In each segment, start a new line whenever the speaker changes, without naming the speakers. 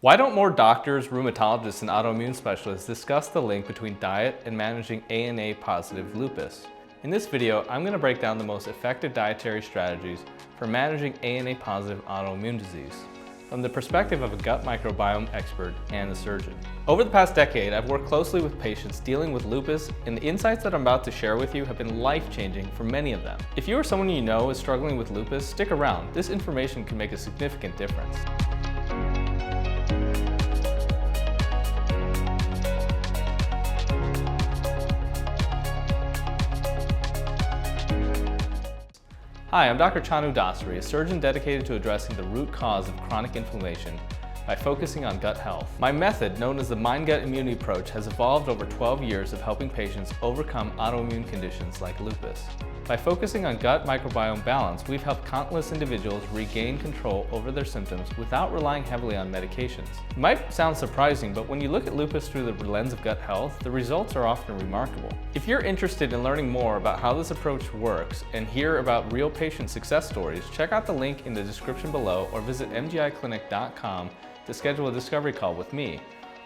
Why don't more doctors, rheumatologists, and autoimmune specialists discuss the link between diet and managing ANA positive lupus? In this video, I'm going to break down the most effective dietary strategies for managing ANA positive autoimmune disease from the perspective of a gut microbiome expert and a surgeon. Over the past decade, I've worked closely with patients dealing with lupus, and the insights that I'm about to share with you have been life-changing for many of them. If you or someone you know is struggling with lupus, stick around. This information can make a significant difference. Hi, I'm Dr. Dasari, a surgeon dedicated to addressing the root cause of chronic inflammation by focusing on gut health. My method, known as the mind-gut immunity approach, has evolved over 12 years of helping patients overcome autoimmune conditions like lupus. By focusing on gut microbiome balance, we've helped countless individuals regain control over their symptoms without relying heavily on medications. It might sound surprising, but when you look at lupus through the lens of gut health, the results are often remarkable. If you're interested in learning more about how this approach works and hear about real patient success stories, check out the link in the description below or visit mgiclinic.com to schedule a discovery call with me.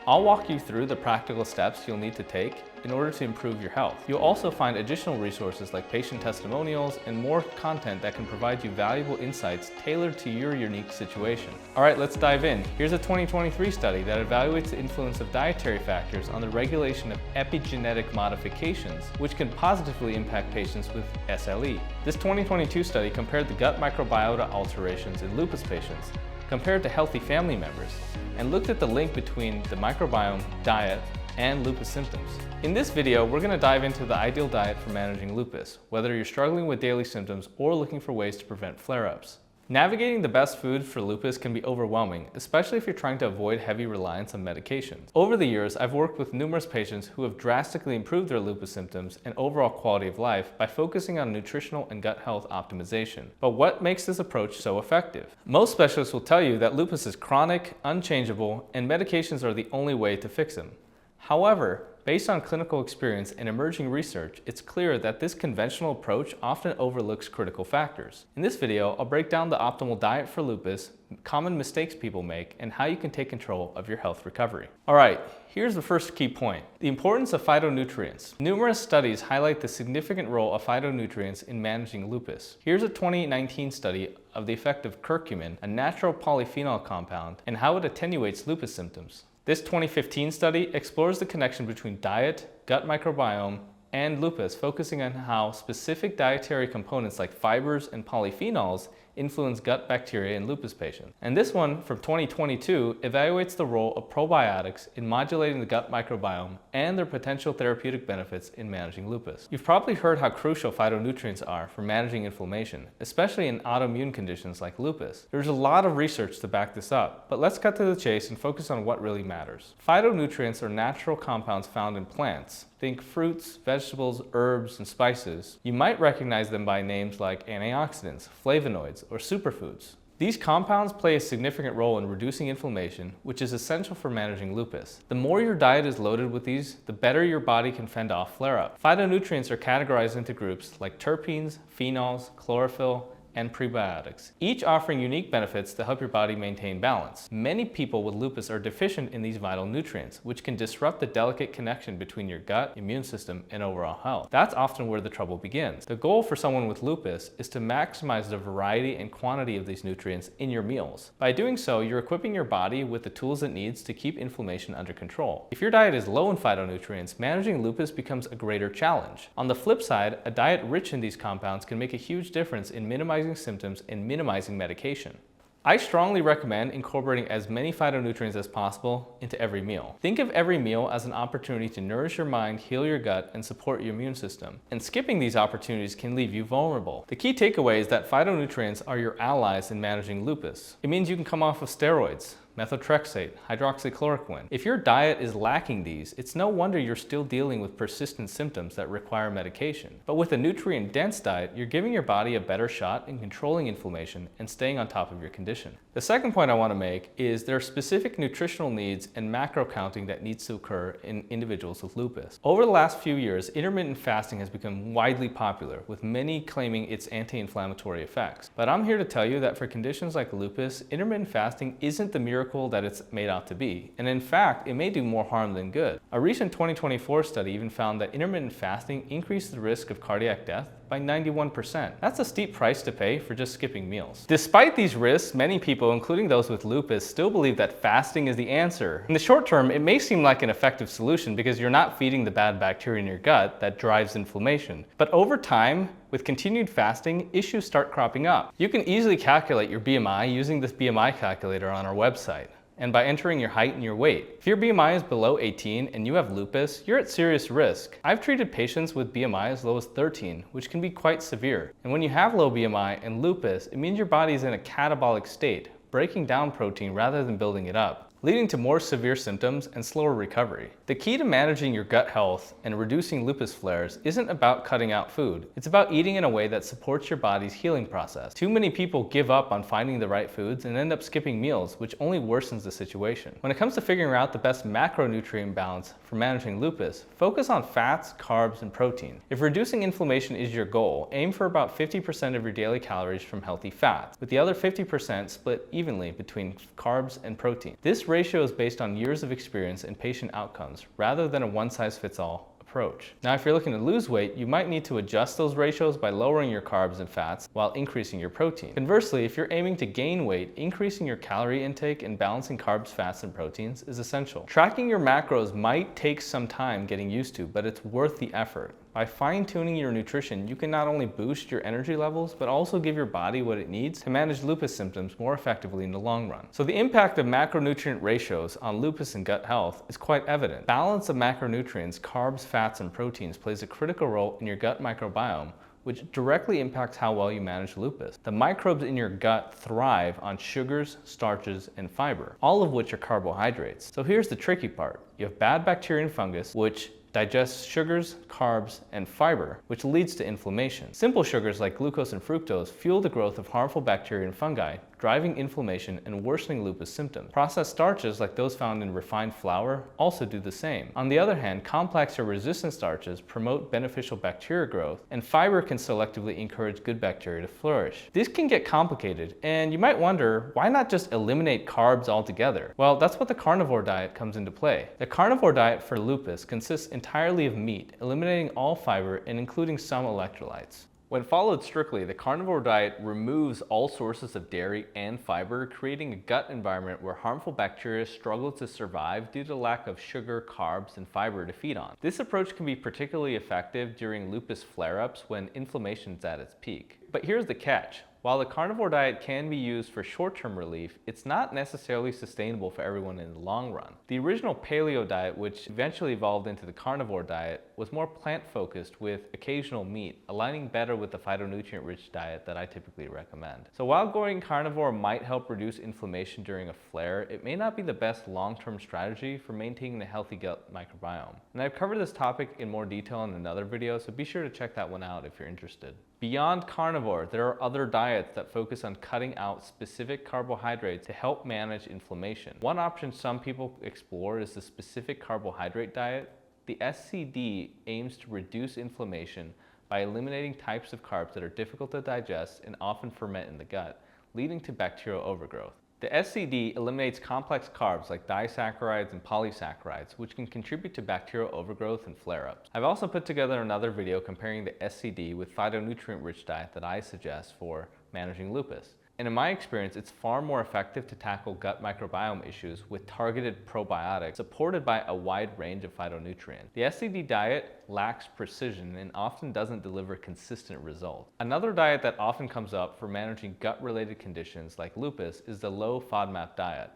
I'll walk you through the practical steps you'll need to take in order to improve your health. You'll also find additional resources like patient testimonials and more content that can provide you valuable insights tailored to your unique situation. All right, let's dive in. Here's a 2023 study that evaluates the influence of dietary factors on the regulation of epigenetic modifications, which can positively impact patients with SLE. This 2022 study compared the gut microbiota alterations in lupus patients compared to healthy family members, and looked at the link between the microbiome, diet, and lupus symptoms. In this video, we're going to dive into the ideal diet for managing lupus, whether you're struggling with daily symptoms or looking for ways to prevent flare-ups. Navigating the best food for lupus can be overwhelming, especially if you're trying to avoid heavy reliance on medications. Over the years, I've worked with numerous patients who have drastically improved their lupus symptoms and overall quality of life by focusing on nutritional and gut health optimization. But what makes this approach so effective? Most specialists will tell you that lupus is chronic, unchangeable, and medications are the only way to fix them. However, based on clinical experience and emerging research, it's clear that this conventional approach often overlooks critical factors. In this video, I'll break down the optimal diet for lupus, common mistakes people make, and how you can take control of your health recovery. All right, here's the first key point: the importance of phytonutrients. Numerous studies highlight the significant role of phytonutrients in managing lupus. Here's a 2019 study of the effect of curcumin, a natural polyphenol compound, and how it attenuates lupus symptoms. This 2015 study explores the connection between diet, gut microbiome, and lupus, focusing on how specific dietary components like fibers and polyphenols influence gut bacteria in lupus patients. And this one from 2022 evaluates the role of probiotics in modulating the gut microbiome and their potential therapeutic benefits in managing lupus. You've probably heard how crucial phytonutrients are for managing inflammation, especially in autoimmune conditions like lupus. There's a lot of research to back this up, but let's cut to the chase and focus on what really matters. Phytonutrients are natural compounds found in plants. Think fruits, vegetables, herbs, and spices. You might recognize them by names like antioxidants, flavonoids, or superfoods. These compounds play a significant role in reducing inflammation, which is essential for managing lupus. The more your diet is loaded with these, the better your body can fend off flare-up. Phytonutrients are categorized into groups like terpenes, phenols, chlorophyll, and prebiotics, each offering unique benefits to help your body maintain balance. Many people with lupus are deficient in these vital nutrients, which can disrupt the delicate connection between your gut, immune system, and overall health. That's often where the trouble begins. The goal for someone with lupus is to maximize the variety and quantity of these nutrients in your meals. By doing so, you're equipping your body with the tools it needs to keep inflammation under control. If your diet is low in phytonutrients, managing lupus becomes a greater challenge. On the flip side, a diet rich in these compounds can make a huge difference in minimizing symptoms and minimizing medication. I strongly recommend incorporating as many phytonutrients as possible into every meal. Think of every meal as an opportunity to nourish your mind, heal your gut, and support your immune system. And skipping these opportunities can leave you vulnerable. The key takeaway is that phytonutrients are your allies in managing lupus. It means you can come off of steroids, methotrexate, hydroxychloroquine. If your diet is lacking these, it's no wonder you're still dealing with persistent symptoms that require medication. But with a nutrient-dense diet, you're giving your body a better shot in controlling inflammation and staying on top of your condition. The second point I want to make is there are specific nutritional needs and macro counting that needs to occur in individuals with lupus. Over the last few years, intermittent fasting has become widely popular, with many claiming its anti-inflammatory effects. But I'm here to tell you that for conditions like lupus, intermittent fasting isn't the miracle miracle that it's made out to be. And in fact, it may do more harm than good. A recent 2024 study even found that intermittent fasting increased the risk of cardiac death by 91%. That's a steep price to pay for just skipping meals. Despite these risks, many people, including those with lupus, still believe that fasting is the answer. In the short term, it may seem like an effective solution because you're not feeding the bad bacteria in your gut that drives inflammation. But over time, with continued fasting, issues start cropping up. You can easily calculate your BMI using this BMI calculator on our website, and by entering your height and your weight. If your BMI is below 18 and you have lupus, you're at serious risk. I've treated patients with BMI as low as 13, which can be quite severe. And when you have low BMI and lupus, it means your body is in a catabolic state, breaking down protein rather than building it up, leading to more severe symptoms and slower recovery. The key to managing your gut health and reducing lupus flares isn't about cutting out food. It's about eating in a way that supports your body's healing process. Too many people give up on finding the right foods and end up skipping meals, which only worsens the situation. When it comes to figuring out the best macronutrient balance for managing lupus, focus on fats, carbs, and protein. If reducing inflammation is your goal, aim for about 50% of your daily calories from healthy fats, with the other 50% split evenly between carbs and protein. This ratio is based on years of experience and patient outcomes, rather than a one-size-fits-all approach. Now, if you're looking to lose weight, you might need to adjust those ratios by lowering your carbs and fats while increasing your protein. Conversely, if you're aiming to gain weight, increasing your calorie intake and balancing carbs, fats, and proteins is essential. Tracking your macros might take some time getting used to, but it's worth the effort. By fine-tuning your nutrition, you can not only boost your energy levels, but also give your body what it needs to manage lupus symptoms more effectively in the long run. So the impact of macronutrient ratios on lupus and gut health is quite evident. Balance of macronutrients, carbs, fats, and proteins plays a critical role in your gut microbiome, which directly impacts how well you manage lupus. The microbes in your gut thrive on sugars, starches, and fiber, all of which are carbohydrates. So here's the tricky part. You have bad bacteria and fungus, which digests sugars, carbs, and fiber, which leads to inflammation. Simple sugars like glucose and fructose fuel the growth of harmful bacteria and fungi, driving inflammation and worsening lupus symptoms. Processed starches, like those found in refined flour, also do the same. On the other hand, complex or resistant starches promote beneficial bacteria growth, and fiber can selectively encourage good bacteria to flourish. This can get complicated, and you might wonder, why not just eliminate carbs altogether? Well, that's what the carnivore diet comes into play. The carnivore diet for lupus consists entirely of meat, eliminating all fiber and including some electrolytes. When followed strictly, the carnivore diet removes all sources of dairy and fiber, creating a gut environment where harmful bacteria struggle to survive due to lack of sugar, carbs, and fiber to feed on. This approach can be particularly effective during lupus flare-ups when inflammation is at its peak. But here's the catch. While the carnivore diet can be used for short-term relief, it's not necessarily sustainable for everyone in the long run. The original paleo diet, which eventually evolved into the carnivore diet, was more plant-focused with occasional meat, aligning better with the phytonutrient-rich diet that I typically recommend. So while going carnivore might help reduce inflammation during a flare, it may not be the best long-term strategy for maintaining a healthy gut microbiome. And I've covered this topic in more detail in another video, so be sure to check that one out if you're interested. Beyond carnivore, there are other diets that focus on cutting out specific carbohydrates to help manage inflammation. One option some people explore is the specific carbohydrate diet. The SCD aims to reduce inflammation by eliminating types of carbs that are difficult to digest and often ferment in the gut, leading to bacterial overgrowth. The SCD eliminates complex carbs like disaccharides and polysaccharides, which can contribute to bacterial overgrowth and flare-ups. I've also put together another video comparing the SCD with phytonutrient-rich diet that I suggest for managing lupus. And in my experience, it's far more effective to tackle gut microbiome issues with targeted probiotics supported by a wide range of phytonutrients. The SCD diet lacks precision and often doesn't deliver consistent results. Another diet that often comes up for managing gut-related conditions like lupus is the low FODMAP diet.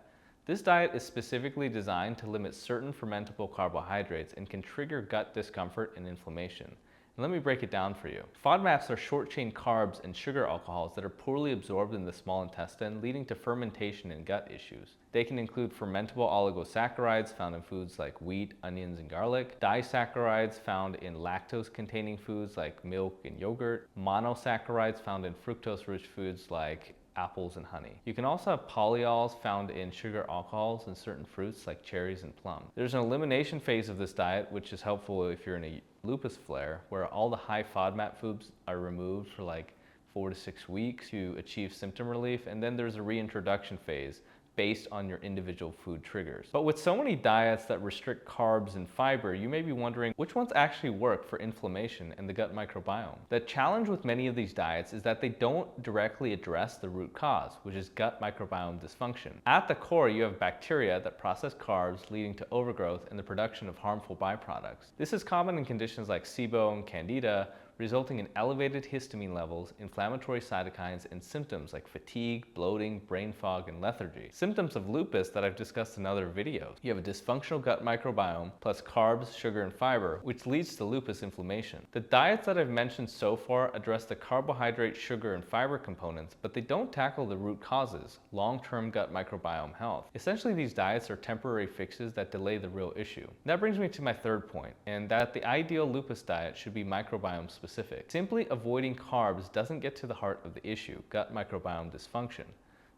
This diet is specifically designed to limit certain fermentable carbohydrates and can trigger gut discomfort and inflammation. Let me break it down for you. FODMAPs are short-chain carbs and sugar alcohols that are poorly absorbed in the small intestine, leading to fermentation and gut issues. They can include fermentable oligosaccharides found in foods like wheat, onions, and garlic, disaccharides found in lactose-containing foods like milk and yogurt, monosaccharides found in fructose-rich foods like apples and honey. You can also have polyols found in sugar alcohols and certain fruits like cherries and plums. There's an elimination phase of this diet, which is helpful if you're in a lupus flare, where all the high FODMAP foods are removed for like 4 to 6 weeks to achieve symptom relief. And then there's a reintroduction phase based on your individual food triggers. But with so many diets that restrict carbs and fiber, you may be wondering which ones actually work for inflammation and the gut microbiome. The challenge with many of these diets is that they don't directly address the root cause, which is gut microbiome dysfunction. At the core, you have bacteria that process carbs, leading to overgrowth and the production of harmful byproducts. This is common in conditions like SIBO and Candida, resulting in elevated histamine levels, inflammatory cytokines, and symptoms like fatigue, bloating, brain fog, and lethargy. Symptoms of lupus that I've discussed in other videos. You have a dysfunctional gut microbiome, plus carbs, sugar, and fiber, which leads to lupus inflammation. The diets that I've mentioned so far address the carbohydrate, sugar, and fiber components, but they don't tackle the root causes, long-term gut microbiome health. Essentially, these diets are temporary fixes that delay the real issue. That brings me to my third point, and that the ideal lupus diet should be microbiome specific. Simply avoiding carbs doesn't get to the heart of the issue, gut microbiome dysfunction.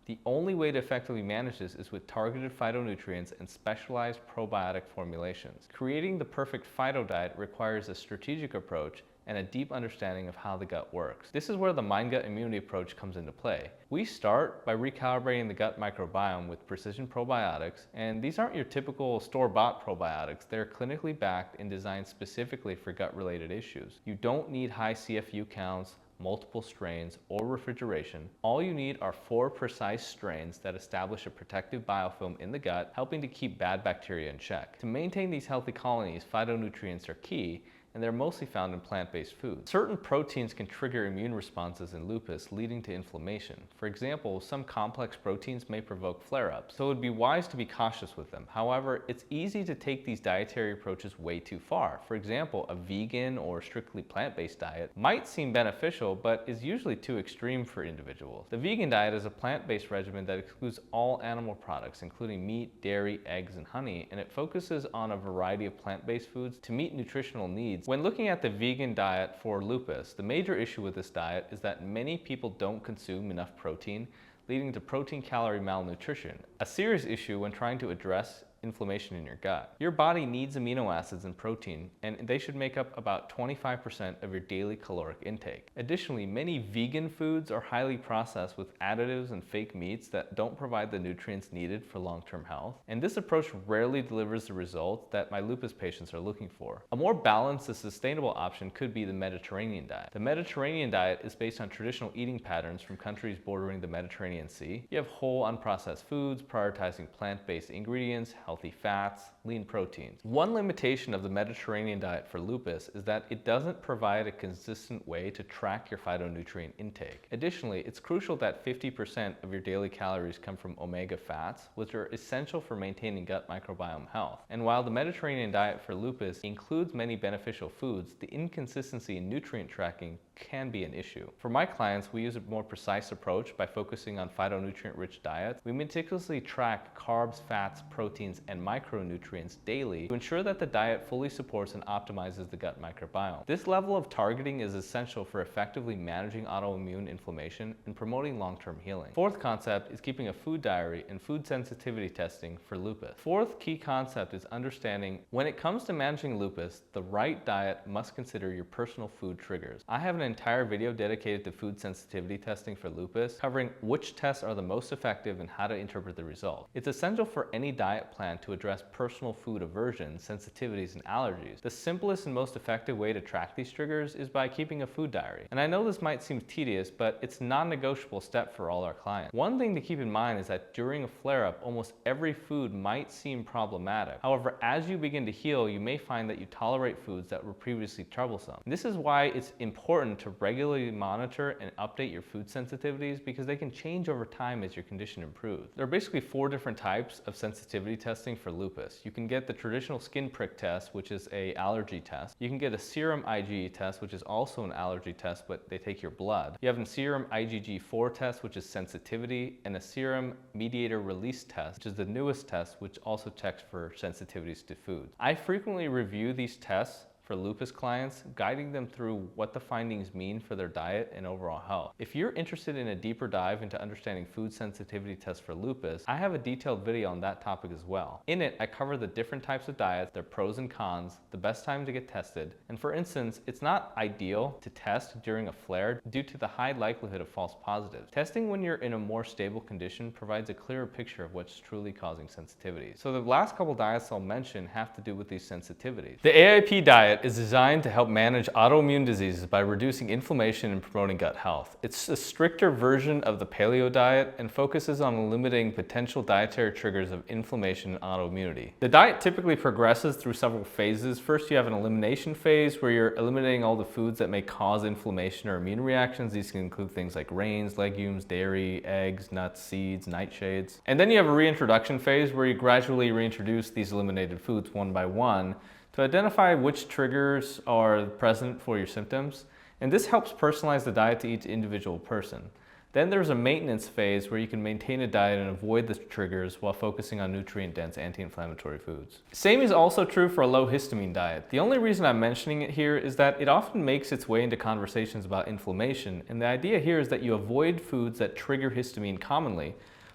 The only way to effectively manage this is with targeted phytonutrients and specialized probiotic formulations. Creating the perfect phyto diet requires a strategic approach and a deep understanding of how the gut works. This is where the mind-gut immunity approach comes into play. We start by recalibrating the gut microbiome with precision probiotics, and these aren't your typical store-bought probiotics. They're clinically backed and designed specifically for gut-related issues. You don't need high CFU counts, multiple strains, or refrigeration. All you need are 4 precise strains that establish a protective biofilm in the gut, helping to keep bad bacteria in check. To maintain these healthy colonies, phytonutrients are key, and they're mostly found in plant-based foods. Certain proteins can trigger immune responses in lupus, leading to inflammation. For example, some complex proteins may provoke flare-ups, so it would be wise to be cautious with them. However, it's easy to take these dietary approaches way too far. For example, a vegan or strictly plant-based diet might seem beneficial, but is usually too extreme for individuals. The vegan diet is a plant-based regimen that excludes all animal products, including meat, dairy, eggs, and honey, and it focuses on a variety of plant-based foods to meet nutritional needs. When looking at the vegan diet for lupus, the major issue with this diet is that many people don't consume enough protein, leading to protein-calorie malnutrition, a serious issue when trying to address inflammation in your gut. Your body needs amino acids and protein, and they should make up about 25% of your daily caloric intake. Additionally, many vegan foods are highly processed with additives and fake meats that don't provide the nutrients needed for long-term health, and this approach rarely delivers the results that my lupus patients are looking for. A more balanced and sustainable option could be the Mediterranean diet. The Mediterranean diet is based on traditional eating patterns from countries bordering the Mediterranean Sea. You have whole, unprocessed foods, prioritizing plant-based ingredients, healthy fats, lean proteins. One limitation of the Mediterranean diet for lupus is that it doesn't provide a consistent way to track your phytonutrient intake. Additionally, it's crucial that 50% of your daily calories come from omega fats, which are essential for maintaining gut microbiome health. And while the Mediterranean diet for lupus includes many beneficial foods, the inconsistency in nutrient tracking can be an issue. For my clients, we use a more precise approach by focusing on phytonutrient-rich diets. We meticulously track carbs, fats, proteins, and micronutrients daily to ensure that the diet fully supports and optimizes the gut microbiome. This level of targeting is essential for effectively managing autoimmune inflammation and promoting long-term healing. Fourth concept is keeping a food diary and food sensitivity testing for lupus. Fourth key concept is understanding when it comes to managing lupus, the right diet must consider your personal food triggers. I have an entire video dedicated to food sensitivity testing for lupus, covering which tests are the most effective and how to interpret the results. It's essential for any diet plan to address personal food aversions, sensitivities, and allergies. The simplest and most effective way to track these triggers is by keeping a food diary. And I know this might seem tedious, but it's a non-negotiable step for all our clients. One thing to keep in mind is that during a flare-up, almost every food might seem problematic. However, as you begin to heal, you may find that you tolerate foods that were previously troublesome. And this is why it's important to regularly monitor and update your food sensitivities, because they can change over time as your condition improves. There are basically 4 different types of sensitivity testing for lupus. You can get the traditional skin prick test, which is an allergy test. You can get a serum IgE test, which is also an allergy test, but they take your blood. You have a serum IgG4 test, which is sensitivity, and a serum mediator release test, which is the newest test, which also checks for sensitivities to foods. I frequently review these tests for lupus clients, guiding them through what the findings mean for their diet and overall health. If you're interested in a deeper dive into understanding food sensitivity tests for lupus, I have a detailed video on that topic as well. In it, I cover the different types of diets, their pros and cons, the best time to get tested, and for instance, it's not ideal to test during a flare due to the high likelihood of false positives. Testing when you're in a more stable condition provides a clearer picture of what's truly causing sensitivity. So the last couple diets I'll mention have to do with these sensitivities. The AIP diet is designed to help manage autoimmune diseases by reducing inflammation and promoting gut health. It's a stricter version of the paleo diet and focuses on eliminating potential dietary triggers of inflammation and autoimmunity. The diet typically progresses through several phases. First, you have an elimination phase where you're eliminating all the foods that may cause inflammation or immune reactions. These can include things like grains, legumes, dairy, eggs, nuts, seeds, nightshades. And then you have a reintroduction phase where you gradually reintroduce these eliminated foods one by one to identify which triggers are present for your symptoms. And this helps personalize the diet to each individual person. Then there's a maintenance phase where you can maintain a diet and avoid the triggers while focusing on nutrient-dense anti-inflammatory foods. Same is also true for a low histamine diet. The only reason I'm mentioning it here is that it often makes its way into conversations about inflammation, and the idea here is that you avoid foods that trigger histamine commonly.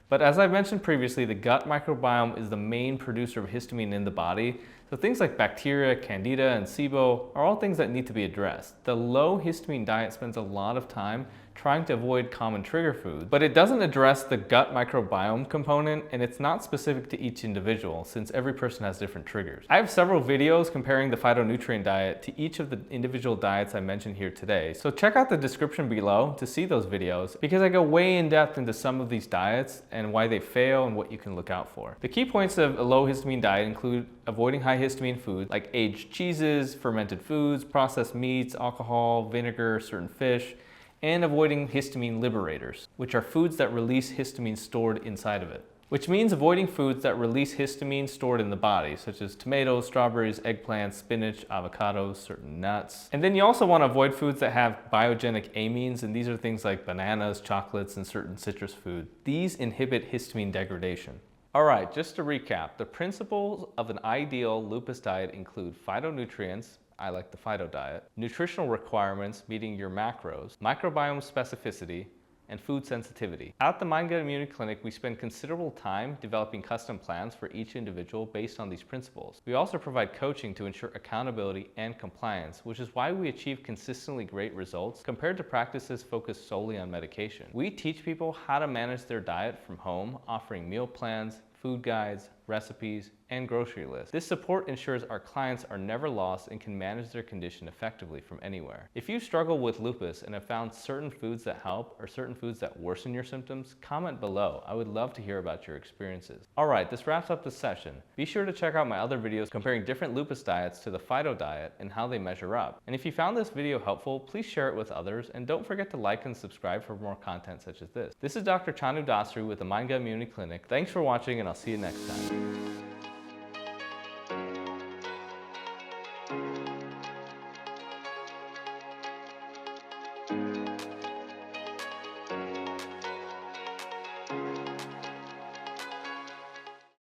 But as I mentioned previously, the gut microbiome is the main producer of histamine in the body, so things like bacteria, candida, and SIBO are all things that need to be addressed. The low histamine diet spends a lot of time trying to avoid common trigger foods, but it doesn't address the gut microbiome component, and it's not specific to each individual since every person has different triggers. I have several videos comparing the phytonutrient diet to each of the individual diets I mentioned here today, so check out the description below to see those videos because I go way in depth into some of these diets and why they fail and what you can look out for. The key points of a low histamine diet include avoiding high histamine foods like aged cheeses, fermented foods, processed meats, alcohol, vinegar, certain fish, and avoiding histamine liberators, which are foods that release histamine stored inside of it. Which means avoiding foods that release histamine stored in the body, such as tomatoes, strawberries, eggplants, spinach, avocados, certain nuts. And then you also want to avoid foods that have biogenic amines, and these are things like bananas, chocolates, and certain citrus foods. These inhibit histamine degradation. All right, just to recap, the principles of an ideal lupus diet include phytonutrients, I like the Phyto diet, nutritional requirements meeting your macros, microbiome specificity, and food sensitivity. At the Mind Gut Immunity Clinic, we spend considerable time developing custom plans for each individual based on these principles. We also provide coaching to ensure accountability and compliance, which is why we achieve consistently great results compared to practices focused solely on medication. We teach people how to manage their diet from home, offering meal plans, food guides, recipes, and grocery lists. This support ensures our clients are never lost and can manage their condition effectively from anywhere. If you struggle with lupus and have found certain foods that help or certain foods that worsen your symptoms, comment below. I would love to hear about your experiences. All right, this wraps up the session. Be sure to check out my other videos comparing different lupus diets to the Phyto diet and how they measure up. And if you found this video helpful, please share it with others and don't forget to like and subscribe for more content such as this. This is Dr. Chanu Dasari with the Mind Gut Immunity Clinic. Thanks for watching and I'll see you next time.